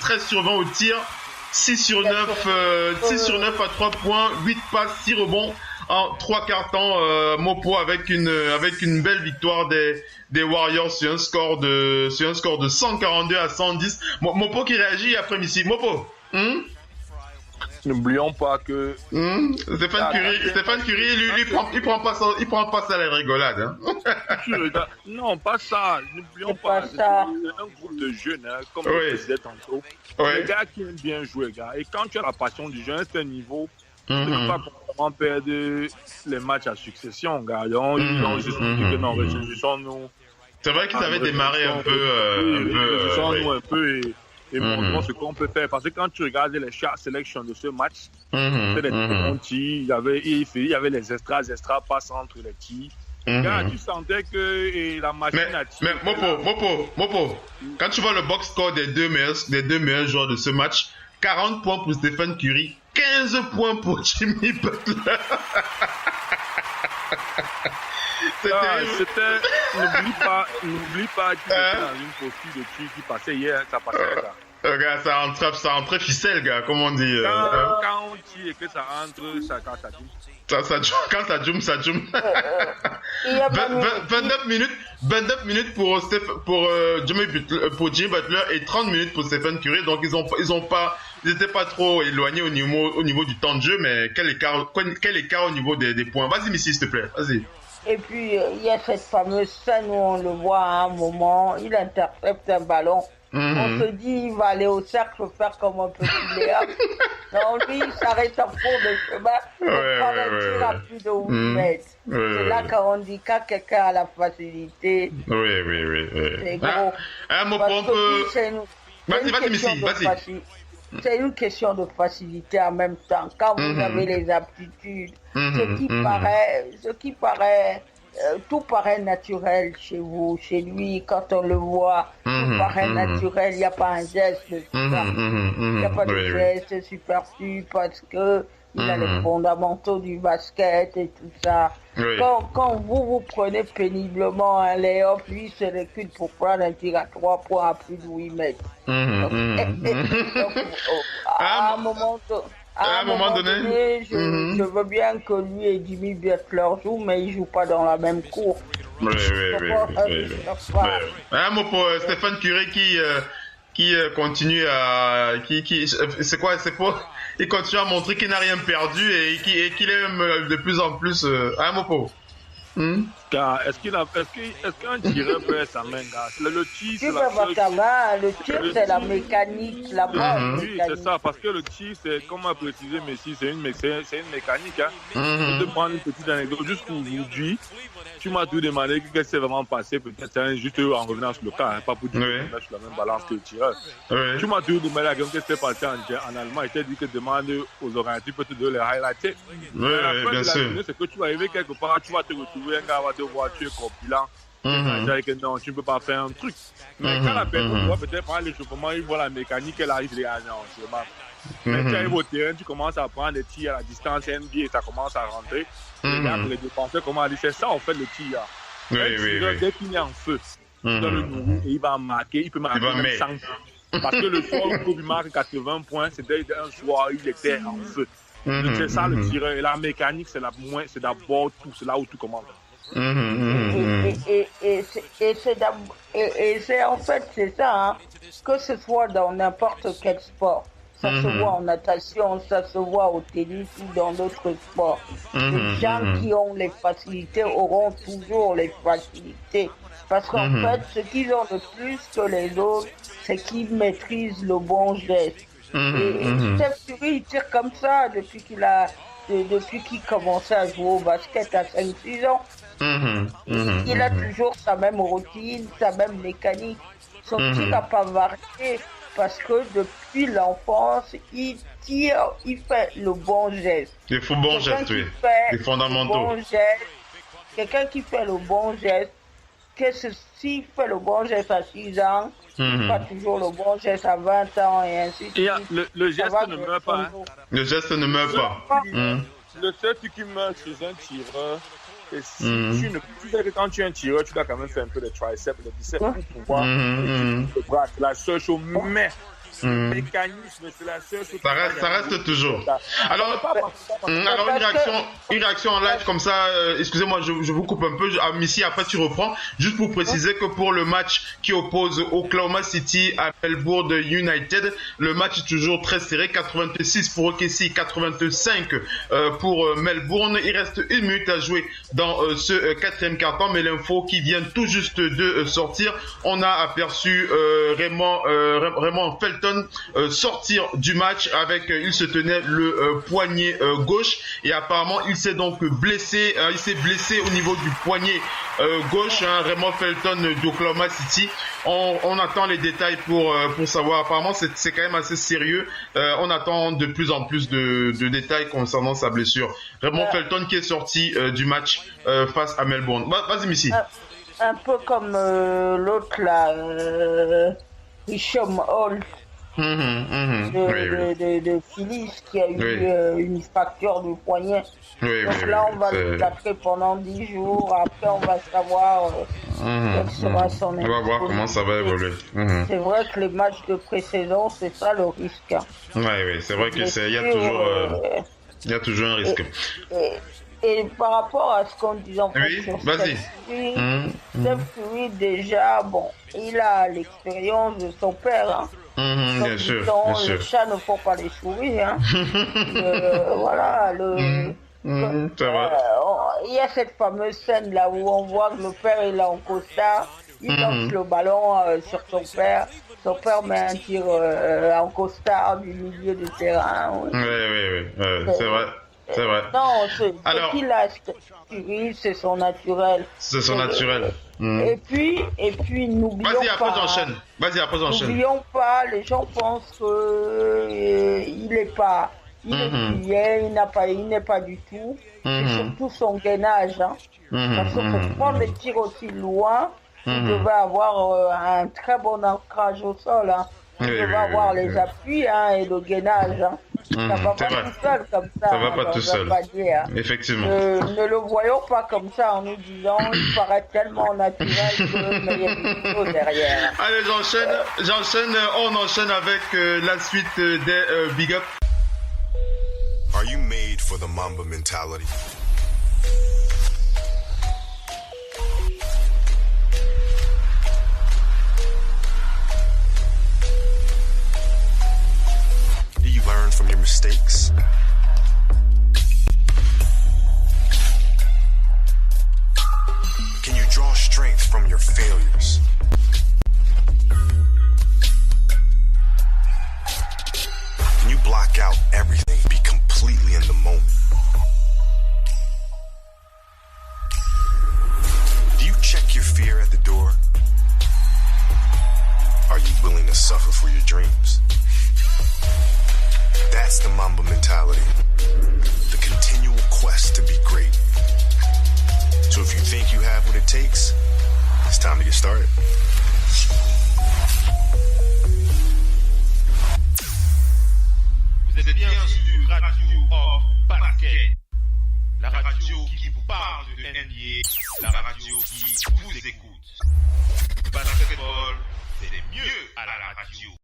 13 sur 20 au tir, 6 sur 9, 6 sur 9 à 3 points, 8 passes, 6 rebonds en 3 quarts temps. Mopo avec une belle victoire des Warriors sur un score de 142 à 110. Mopo qui réagit après Missy. Mopo. N'oublions pas que Stéphane Curry, lui, il prend pas ça à la rigolade. Hein. Non, pas ça. N'oublions pas. C'est un groupe de jeunes, hein, comme je disais tantôt. Les gars qui aiment bien jouer, gars. Et quand tu as la passion du jeu, c'est un niveau. Tu ne peux pas vraiment perdre les matchs à succession, gars. Ils ont juste dit que non, réjouissons-nous. C'est vrai qu'ils avaient démarré un peu. Réjouissons-nous un peu et montrons ce qu'on peut faire. Parce que quand tu regardes les shot selections de ce match, c'était des bons tirs, il y avait les extras passes entre les tirs. Là, tu sentais que la machine à tirer... Mais Mopo, quand tu vois le box score des deux meilleurs joueurs de ce match, 40 points pour Stephen Curry, 15 points pour Jimmy Butler. N'oublie pas qu'il était dans une posture de tir qui passait hier, ça passait là. Gars, ça entre ficelle, gars, comme on dit. Quand on tire et que ça entre, ça joue. Quand ça joue. 29 minutes pour Jimmy Butler et 30 minutes pour Stephen Curry. Donc ils étaient pas trop éloignés au niveau du temps de jeu, mais quel écart au niveau des points. Vas-y, Missy, s'il te plaît. Vas-y. Et puis, il y a cette fameuse scène où on le voit à un moment, il intercepte un ballon. On se dit, il va aller au cercle faire comme un petit Léa. Non, lui, il s'arrête en cours de chemin pour prendre un tir à plus de 8 mètres. C'est là qu'on dit, quand quelqu'un a la facilité, c'est gros. Vas-y, Missy, vas-y. C'est une question de facilité en même temps. Quand vous avez les aptitudes, tout paraît naturel chez vous, chez lui, quand on le voit, tout paraît naturel, il n'y a pas un geste superflu, il n'y a pas de geste superflu parce que il a les fondamentaux du basket et tout ça. Quand vous prenez péniblement un lay-off, lui se recule pour prendre un tir à 3 points à plus de 8 mètres. À un moment donné, je veux bien que lui et Jimmy Butler jouent, mais ils ne jouent pas dans la même cour. Pour Stephen Curry qui continue à... c'est quoi? Il continue à montrer qu'il n'a rien perdu et qu'il aime de plus en plus... Mopo. Est-ce qu'un tireur peut être sa main, gars? Le tir, c'est la seule... Le tir, c'est la mécanique, la base. Oui, c'est ça, parce que le tir, c'est, comme a précisé Messi, c'est une mécanique. Hein. Je te prendre une petite anecdote. Jusqu'aujourd'hui, tu m'as tout demandé qu'est-ce qui s'est vraiment passé, peut-être juste en revenant sur le cas, hein, pas pour dire que je suis sur la même balance que le tireur. Tu m'as tout demandé qu'est-ce qui s'est passé en allemand. Il t'a dit que demande aux orientés peut-être de les highlighter. Bien sûr. C'est que tu vas arriver quelque part, tu vas te retrouver un gars va te voir, tu es corpulent. Que non, tu ne peux pas faire un truc. Mais quand la personne voit peut-être prendre l'échauffement, il voit la mécanique, elle arrive, il dit, ah non, c'est mal. Mais tu arrives au terrain, tu commences à prendre des tirs à la distance NBA et ça commence à rentrer. Les défenseurs commencent à dire, c'est ça, en fait, le tir. Dès qu'il est en feu, dans le nourou, et il va marquer, il peut marquer même 100 points. Parce que le soir où Kobe marque 80 points, c'était un soir où il était en feu. C'est ça le tireur. Et la mécanique, c'est d'abord tout, c'est là où tout commence. Et c'est en fait, c'est ça, hein, que ce soit dans n'importe quel sport. Ça se voit en natation, ça se voit au tennis ou dans d'autres sports. Les gens qui ont les facilités auront toujours les facilités. Parce qu'en fait, ce qu'ils ont de plus que les autres, c'est qu'ils maîtrisent le bon geste. Et Steph Curry, il tire comme ça depuis qu'il commençait à jouer au basket à 5-6 ans. Il a toujours sa même routine, sa même mécanique. Son tir n'a pas varié parce que depuis l'enfance, il tire, il fait le bon geste. Il faut bon geste, oui. Les fondamentaux. Quelqu'un qui fait le bon geste, s'il fait le bon geste à 6 ans, pas toujours le bon geste à 20 ans et ainsi de suite. Le geste ne meurt pas. Le geste ne meurt pas. Le seul truc qui meurt chez un tireur, et si tu sais que quand tu es un tireur, tu dois quand même faire un peu de triceps, de biceps pour pouvoir le bras. C'est la seule chose. Mais mécanisme, c'est la seule chose. Ça reste toujours. Alors une réaction en live comme ça, excusez-moi, je vous coupe un peu, Missy, après tu reprends, juste pour préciser que pour le match qui oppose Oklahoma City à Melbourne United, le match est toujours très serré, 86 pour OKC, 85 pour Melbourne. Il reste 1 minute à jouer dans ce quatrième quart-temps, mais l'info qui vient tout juste de sortir, on a aperçu Raymond Felton sortir du match avec, il se tenait le poignet gauche et apparemment il s'est donc blessé, il s'est blessé au niveau du poignet gauche, Raymond Felton d'Oklahoma City. On attend les détails pour savoir. Apparemment c'est quand même assez sérieux. On attend de plus en plus de détails concernant sa blessure. Raymond Felton qui est sorti du match face à Melbourne. Vas-y Missy. Un peu comme l'autre là, Richard Hall de Phillies qui a eu une fracture du poignet. Donc là on va le taper pendant 10 jours, après on va savoir quel sera son impact. On va voir comment ça va évoluer. C'est vrai que les matchs de pré-saison, c'est ça le risque. Oui, c'est vrai qu'il y a toujours un risque. Et par rapport à ce qu'on disait en fait sur Steph Curry, déjà, bon, il a l'expérience de son père. Bien sûr. Les chats ne font pas les souris. Voilà, c'est vrai. Il y a cette fameuse scène là où on voit que le père il est en costard, il lance le ballon sur son père. Son père met un tir en costard du milieu du terrain. Oui, c'est vrai. C'est vrai. Non, qu'il a Curry, c'est son naturel. C'est son naturel. Et puis n'oublions pas. Vas-y, après j'enchaîne. N'oublions pas, les gens pensent que il est pas, il n'est pas du tout. C'est surtout son gainage, parce que pour prendre les tirs aussi loin, il devait avoir un très bon ancrage au sol. Il devait avoir les appuis et le gainage. Ça va pas tout seul comme ça. Ça va pas tout seul. Effectivement. Ne le voyons pas comme ça en nous disant il paraît tellement naturel mais il y a des choses derrière. Allez, j'enchaîne. On enchaîne avec la suite des Big Up. Are you made for the Mamba mentality? Learn from your mistakes. Can you draw strength from your failures? Can you block out everything, be completely in the moment? Do you check your fear at the door? Are you willing to suffer for your dreams? That's the Mamba mentality. The continual quest to be great. So if you think you have what it takes, it's time to get started. Vous êtes bien sur Radio Hors Basket. La radio qui vous parle de NBA. La radio qui vous écoute. Basketball, c'est mieux à la radio.